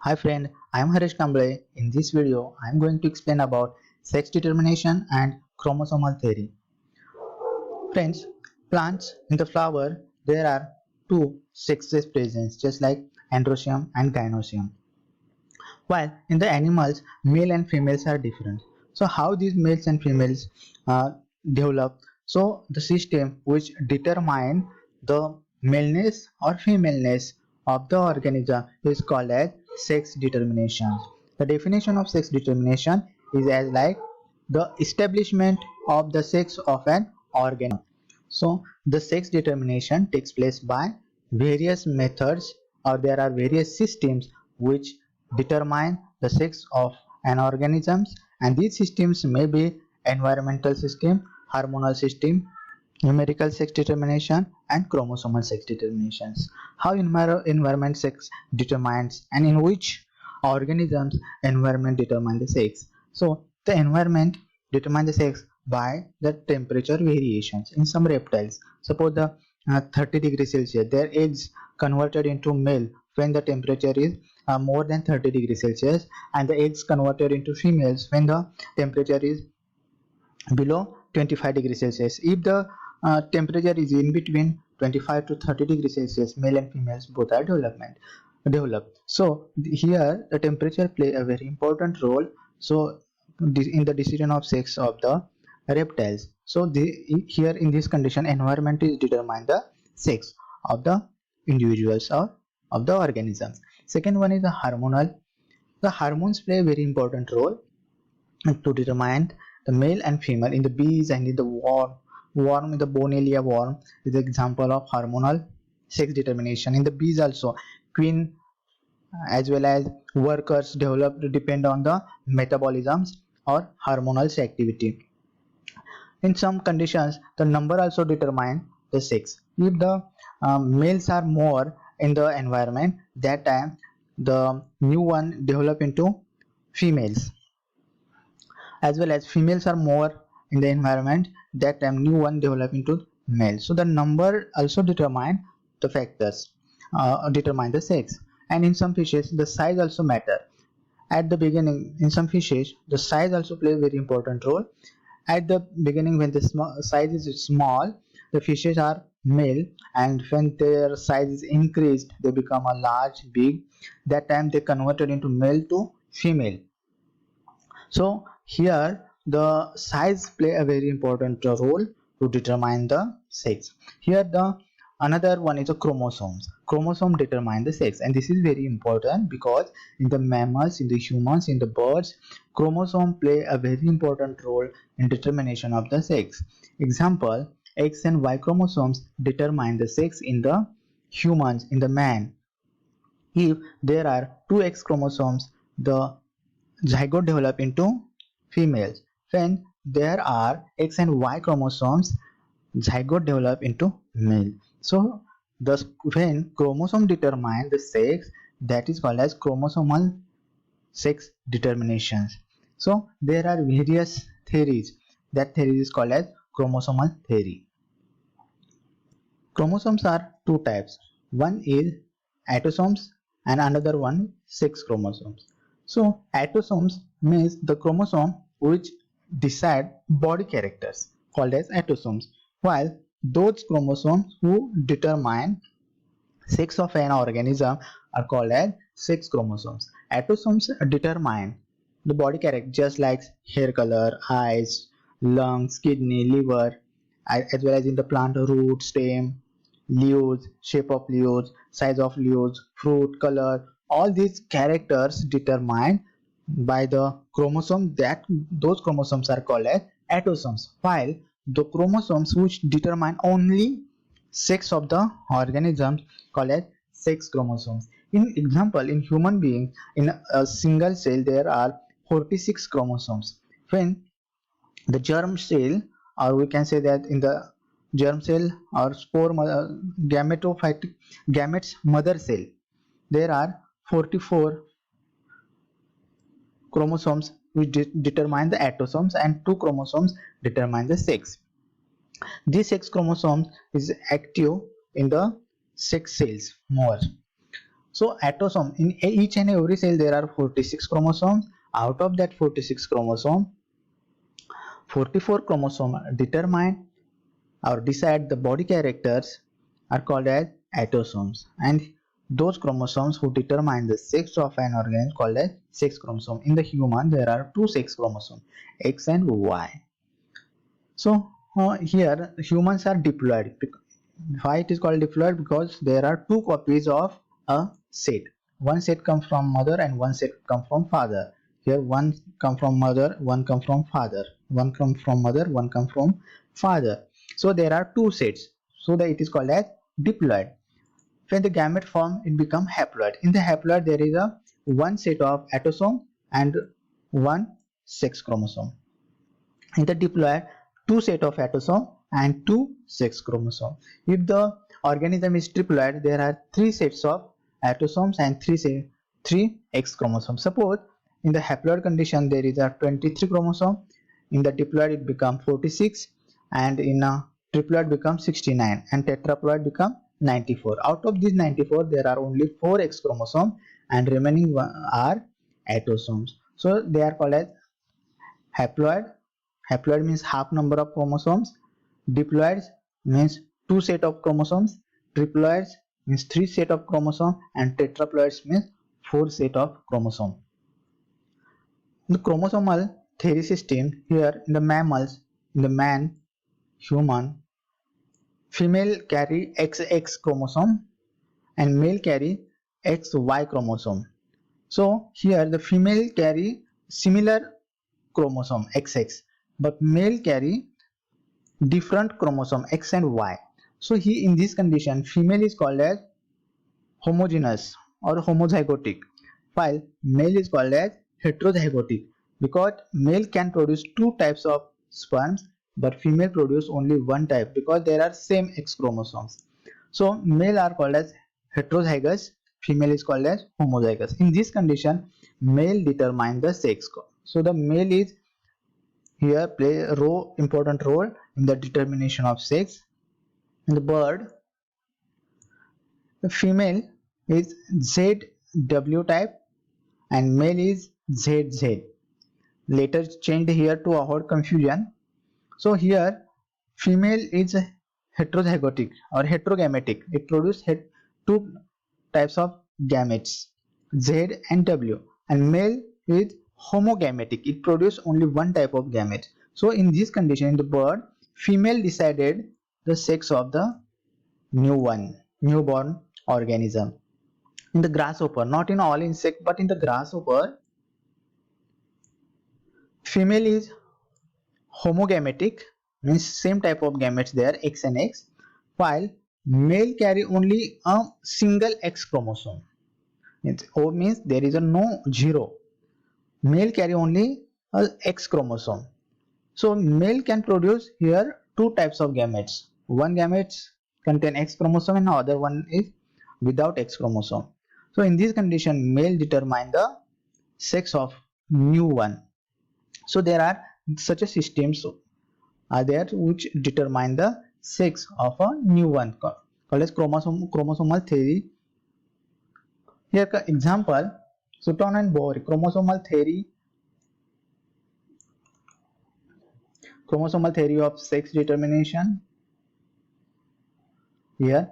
Hi friend, I am Harish Kamble. In this video, I am going to explain about sex determination and chromosomal theory. Friends, plants in the flower, there are two sexes present just like androecium and gynoecium. While in the animals, male and females are different. So how these males and females develop? So the system which determine the maleness or femaleness of the organism is called as sex determination. The definition of sex determination is as like the establishment of the sex of an organism. So the sex determination takes place by various methods, or there are various systems which determine the sex of an organism, and these systems may be environmental system, hormonal system, numerical sex determination and chromosomal sex determinations. How environment sex determines, and in which organisms environment determine the sex. So the environment determine the sex by the temperature variations. In some reptiles, suppose the 30 degrees Celsius, their eggs converted into male when the temperature is more than 30 degrees Celsius, and the eggs converted into females when the temperature is below 25 degrees Celsius. If the temperature is in between 25 to 30 degrees Celsius, male and females both are developed. So here the temperature play a very important role. So in the decision of sex of the reptiles. So here in this condition, environment is determine the sex of the individuals or of the organisms. Second one is the hormonal. The hormones play a very important role to determine the male and female in the bees and in the worm in the Bonellia worm is the example of hormonal sex determination. In the bees also, queen as well as workers develop to depend on the metabolisms or hormonal activity. In some conditions, the number also determine the sex. If the males are more in the environment, that time the new one develop into females, as well as females are more in the environment, that time new one develop into male. So the number also determine the factors, determine the sex. And in some fishes the size also matter. At the beginning, in some fishes the size also play a very important role. At the beginning, when the size is small, the fishes are male, and when their size is increased, they become a large, big. That time they converted into male to female. So here the size play a very important role to determine the sex. Here the another one is the chromosomes. Chromosome determine the sex, and this is very important because in the mammals, in the humans, in the birds, chromosome play a very important role in determination of the sex. Example, X and Y chromosomes determine the sex in the humans, in the man. If there are two X chromosomes, the zygote develop into females. When there are X and Y chromosomes, zygote develop into male. So thus when chromosome determine the sex, that is called as chromosomal sex determinations. So there are various theories. That theory is called as chromosomal theory. Chromosomes are two types. One is autosomes and another one sex chromosomes. So autosomes means the chromosome which decide body characters, called as autosomes, while those chromosomes who determine sex of an organism are called as sex chromosomes. Autosomes determine the body character just like hair color, eyes, lungs, kidney, liver, as well as in the plant root, stem, leaves, shape of leaves, size of leaves, fruit, color. All these characters determined by the chromosome, that those chromosomes are called as autosomes, while the chromosomes which determine only sex of the organisms called as sex chromosomes. In example, in human being, in a single cell there are 46 chromosomes. When the germ cell, or we can say that in the germ cell or spore gametophytic gametes mother cell, there are 44 chromosomes which determine the autosomes, and 2 chromosomes determine the sex. This X chromosome is active in the sex cells more. So autosome, in each and every cell there are 46 chromosomes. Out of that 46 chromosome, 44 chromosome determine or decide the body characters are called as autosomes, and those chromosomes who determine the sex of an organism called as sex chromosome. In the human there are two sex chromosomes, X and Y. So here humans are diploid. Why it is called diploid? Because there are two copies of a set. One set comes from mother and one set comes from father. Here one comes from mother, one comes from father. One comes from mother, one comes from father. So there are two sets. So that it is called as diploid. When the gamete form, it becomes haploid. In the haploid there is a one set of autosome and one sex chromosome. In the diploid, two set of autosome and two sex chromosome. If the organism is triploid, there are three sets of autosomes and three X chromosomes. Suppose in the haploid condition there is a 23 chromosome, in the diploid it becomes 46, and in a triploid becomes 69, and tetraploid becomes 94. Out of these 94 there are only 4 X chromosomes and remaining are autosomes. So they are called as haploid. Haploid means half number of chromosomes. Diploids means two set of chromosomes. Triploids means three set of chromosomes, and tetraploids means four set of chromosomes. In the chromosomal theory system, here in the mammals, in the man, human, female carry XX chromosome and male carry XY chromosome. So here the female carry similar chromosome XX, but male carry different chromosome X and Y. So he, in this condition, female is called as homogeneous or homozygotic, while male is called as heterozygotic, because male can produce two types of sperms but female produce only one type because there are same X chromosomes. So male are called as heterozygous, female is called as homozygous. In this condition, male determine the sex. So the male is here play a important role in the determination of sex. In the bird, the female is ZW type and male is ZZ. Later changed here to avoid confusion. So here female is heterozygotic or heterogametic. It produces two types of gametes, Z and W, and male is homogametic. It produces only one type of gamete. So in this condition, in the bird, female decided the sex of the newborn organism. In the grasshopper, not in all insect but in the grasshopper, female is homogametic, means same type of gametes there, X and X, while male carry only a single X chromosome. O means there is a no zero. Male carry only a X chromosome. So male can produce here two types of gametes. One gametes contain X chromosome and other one is without X chromosome. So in this condition, male determine the sex of new one. So there are such a systems are there which determine the sex of a new one called as chromosomal theory. Here example, Sutton and Boveri chromosomal theory of sex determination. Here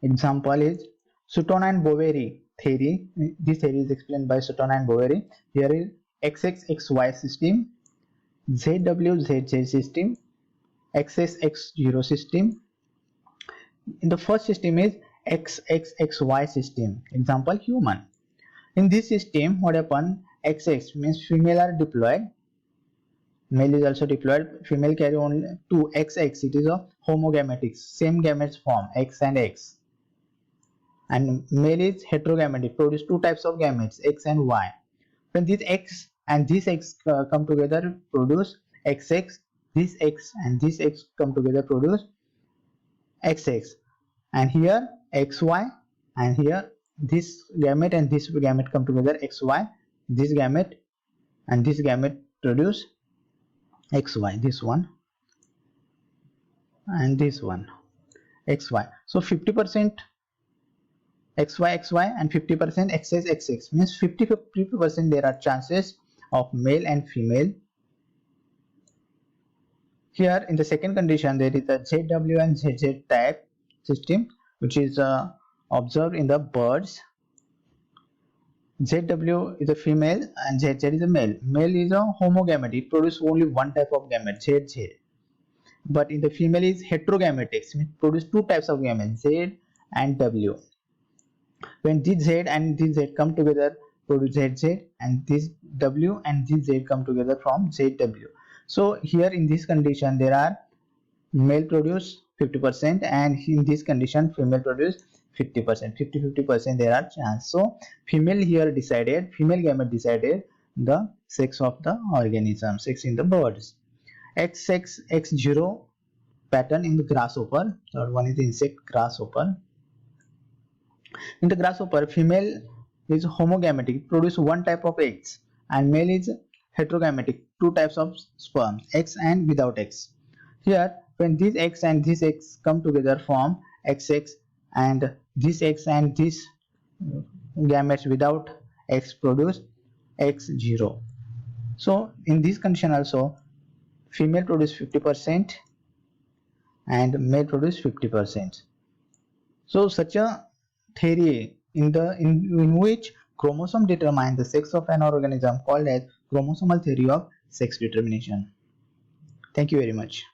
example is Sutton and Boveri theory. This theory is explained by Sutton and Boveri. Here is XXXY system, ZWZZ system, XSX0 system. In the first system is XXXY system. Example, human. In this system, what happen? XX means female are diploid, male is also diploid. Female carry only two XX. It is a homogametic, same gametes form X and X. And male is heterogametic, produce two types of gametes X and Y. When this X and this X come together, produce XX. This X and this X come together, produce XX. And here XY, and here this gamete and this gamete come together, XY. This gamete and this gamete produce XY. This one and this one, XY. So 50% XY and 50% XX means 50% there are chances of male and female. Here in the second condition there is a ZW and ZZ type system which is observed in the birds. ZW is a female and ZZ is a male. Male is a homogamy, it produces only one type of gamete, ZZ. But in the female is heterogametic, it produces two types of gametes, Z and W. When this Z and this Z come together produce ZZ, and this W and this Z come together from ZW. So here in this condition there are male produce 50% and in this condition female produce 50%. 50% there are chance. So female gamete decided the sex of the organism, sex in the birds. XX X0 pattern in the grasshopper. Third one is the insect grasshopper. In the grasshopper, female is homogametic, produce one type of eggs, and male is heterogametic, two types of sperm, X and without X. Here, when these X and this X come together form XX, and this X and this gametes without X produce X0. So in this condition also, female produce 50% and male produce 50%. So such a theory in which chromosome determine the sex of an organism called as chromosomal theory of sex determination. Thank you very much.